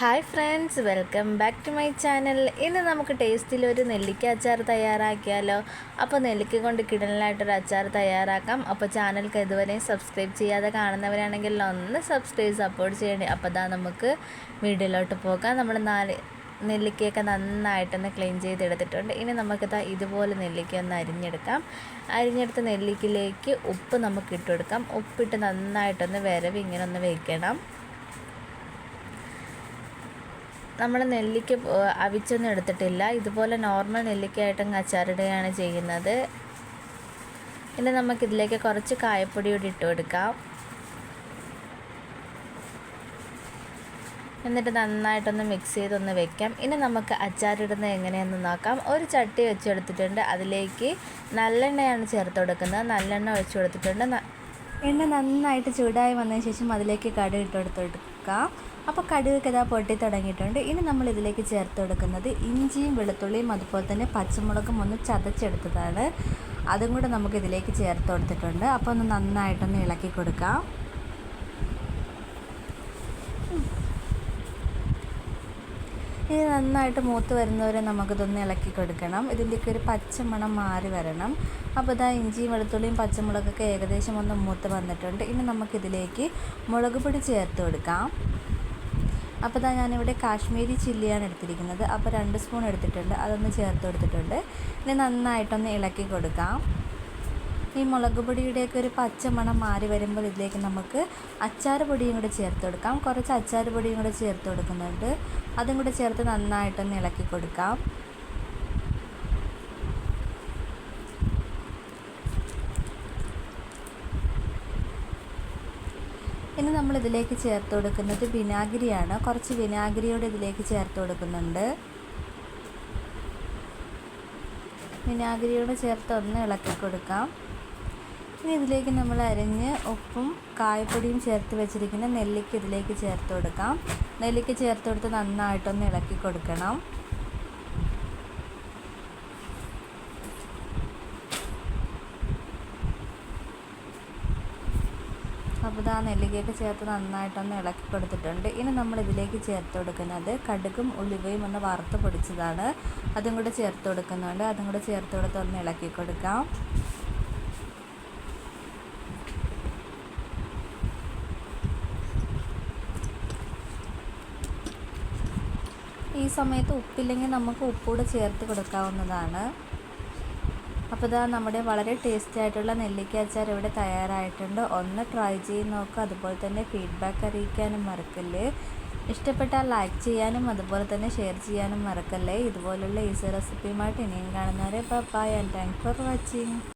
Hi friends, welcome back to my channel. ഇന്ന് നമുക്ക് ടേസ്റ്റിലൊരു നെല്ലിക്ക അച്ചാർ തയ്യാറാക്കിയാലോ. അപ്പോൾ നെല്ലിക്ക കൊണ്ട് കിടലിനായിട്ടൊരു അച്ചാർ തയ്യാറാക്കാം. അപ്പോൾ ചാനൽക്ക് ഇതുവരെ സബ്സ്ക്രൈബ് ചെയ്യാതെ കാണുന്നവരാണെങ്കിൽ ഒന്ന് സപ്പോർട്ട് ചെയ്യണേ. അപ്പോൾ നമുക്ക് വീഡിയോയിലോട്ട് പോകാം. നമ്മൾ നെല്ലിക്കയൊക്കെ നന്നായിട്ടൊന്ന് ക്ലീൻ ചെയ്തെടുത്തിട്ടുണ്ട്. ഇനി നമുക്കിതാ ഇതുപോലെ നെല്ലിക്ക ഒന്ന് അരിഞ്ഞെടുത്ത നെല്ലിക്കയിലേക്ക് ഉപ്പ് നമുക്ക് ഇട്ടുകൊടുക്കാം. ഉപ്പിട്ട് നന്നായിട്ടൊന്ന് ഇങ്ങനെ ഒന്ന് വയ്ക്കണം. നമ്മൾ നെല്ലിക്ക അവിച്ചൊന്നും എടുത്തിട്ടില്ല, ഇതുപോലെ നോർമൽ നെല്ലിക്കയായിട്ടും അച്ചാറിടുകയാണ് ചെയ്യുന്നത്. ഇനി നമുക്കിതിലേക്ക് കുറച്ച് കായപ്പൊടി കൂടി ഇട്ട് കൊടുക്കാം. എന്നിട്ട് നന്നായിട്ടൊന്ന് മിക്സ് ചെയ്തൊന്ന് വെക്കാം. ഇനി നമുക്ക് അച്ചാറിടുന്നത് എങ്ങനെയെന്ന് നോക്കാം. ഒരു ചട്ടി വെച്ചെടുത്തിട്ടുണ്ട്, അതിലേക്ക് നല്ലെണ്ണയാണ് ചേർത്ത് കൊടുക്കുന്നത്. നല്ലെണ്ണ ഒഴിച്ചു കൊടുത്തിട്ടുണ്ട്. എണ്ണ നന്നായിട്ട് ചൂടായി വന്നതിന് ശേഷം അതിലേക്ക് കടുക് ഇട്ട് കൊടുക്കാം. അപ്പോൾ കടുകൊക്കെ ഇതാ പൊട്ടി തുടങ്ങിയിട്ടുണ്ട്. ഇനി നമ്മൾ ഇതിലേക്ക് ചേർത്ത് കൊടുക്കുന്നത് ഇഞ്ചിയും വെളുത്തുള്ളിയും അതുപോലെ തന്നെ പച്ചമുളകും ഒന്ന് ചതച്ചെടുത്തതാണ്. അതും കൂടെ നമുക്ക് ഇതിലേക്ക് ചേർത്ത് കൊടുത്തിട്ടുണ്ട്. അപ്പോൾ ഒന്ന് നന്നായിട്ടൊന്ന് ഇളക്കി കൊടുക്കാം. ഇത് നന്നായിട്ട് മൂത്ത് വരുന്നവരെ നമുക്കിതൊന്ന് ഇളക്കി കൊടുക്കണം. ഇതിൻ്റെയൊക്കെ ഒരു പച്ചമണം മാറി വരണം. അപ്പോൾ ഇതാ ഇഞ്ചിയും വെളുത്തുള്ളിയും പച്ചമുളകൊക്കെ ഏകദേശം ഒന്ന് മൂത്ത് വന്നിട്ടുണ്ട്. ഇനി നമുക്കിതിലേക്ക് മുളക് പൊടി ചേർത്ത് കൊടുക്കാം. അപ്പോൾ ഇതാ ഞാനിവിടെ കാശ്മീരി ചില്ലിയാണ് എടുത്തിരിക്കുന്നത്. അപ്പോൾ 2 സ്പൂൺ എടുത്തിട്ടുണ്ട്, അതൊന്ന് ചേർത്ത് കൊടുത്തിട്ടുണ്ട്. ഇനി നന്നായിട്ടൊന്ന് ഇളക്കി കൊടുക്കാം. ഈ മുളക് പൊടിയുടെയൊക്കെ ഒരു പച്ചമണം മാറി വരുമ്പോൾ ഇതിലേക്ക് നമുക്ക് അച്ചാർ പൊടിയും കൂടെ ചേർത്ത് കൊടുക്കാം. കുറച്ച് അച്ചാർ പൊടിയും കൂടെ ചേർത്ത് കൊടുക്കുന്നുണ്ട്. അതും കൂടെ ചേർത്ത് നന്നായിട്ടൊന്ന് ഇളക്കി കൊടുക്കാം. ഇനി നമ്മൾ ഇതിലേക്ക് ചേർത്ത് കൊടുക്കുന്നത് വിനാഗിരിയാണ്. കുറച്ച് വിനാഗിരിയോടെ ഇതിലേക്ക് ചേർത്ത് കൊടുക്കുന്നുണ്ട്. വിനാഗിരിയോട് ചേർത്ത് ഒന്ന് ഇളക്കി കൊടുക്കാം. ഇനി ഇതിലേക്ക് നമ്മൾ അരിഞ്ഞ് ഉപ്പും കായപ്പൊടിയും ചേർത്ത് വെച്ചിരിക്കുന്ന നെല്ലിക്ക ഇതിലേക്ക് ചേർത്ത് കൊടുക്കാം. നെല്ലിക്ക ചേർത്ത് കൊടുത്ത് നന്നായിട്ടൊന്ന് ഇളക്കി കൊടുക്കണം. അപ്പോൾ ഇതാ നെല്ലിക്കയൊക്കെ ചേർത്ത് നന്നായിട്ടൊന്ന് ഇളക്കി കൊടുത്തിട്ടുണ്ട്. ഇനി നമ്മൾ ഇതിലേക്ക് ചേർത്ത് കൊടുക്കുന്നത് കടുകും ഉലുവയും ഒന്ന് വറുത്ത് പൊടിച്ചതാണ്. അതും കൂടെ ചേർത്ത് കൊടുക്കുന്നുണ്ട്. അതും കൂടെ ചേർത്ത് കൊടുത്ത് ഒന്ന് ഇളക്കി കൊടുക്കാം. ഈ സമയത്ത് ഉപ്പില്ലെങ്കിൽ നമുക്ക് ഉപ്പൂടെ ചേർത്ത് കൊടുക്കാവുന്നതാണ്. അപ്പോൾ ഇതാ നമ്മുടെ വളരെ ടേസ്റ്റി ആയിട്ടുള്ള നെല്ലിക്ക അച്ചാർ ഇവിടെ തയ്യാറായിട്ടുണ്ട്. ഒന്ന് ട്രൈ ചെയ്ത് നോക്കുക. അതുപോലെ തന്നെ ഫീഡ്ബാക്ക് അറിയിക്കാനും മറക്കല്ലേ. ഇഷ്ടപ്പെട്ടാൽ ലൈക്ക് ചെയ്യാനും അതുപോലെ തന്നെ ഷെയർ ചെയ്യാനും മറക്കല്ലേ. ഇതുപോലുള്ള ഈസി റെസിപ്പിയുമായിട്ട് ഇനിയും കാണുന്നവരെ bye and thanks for watching.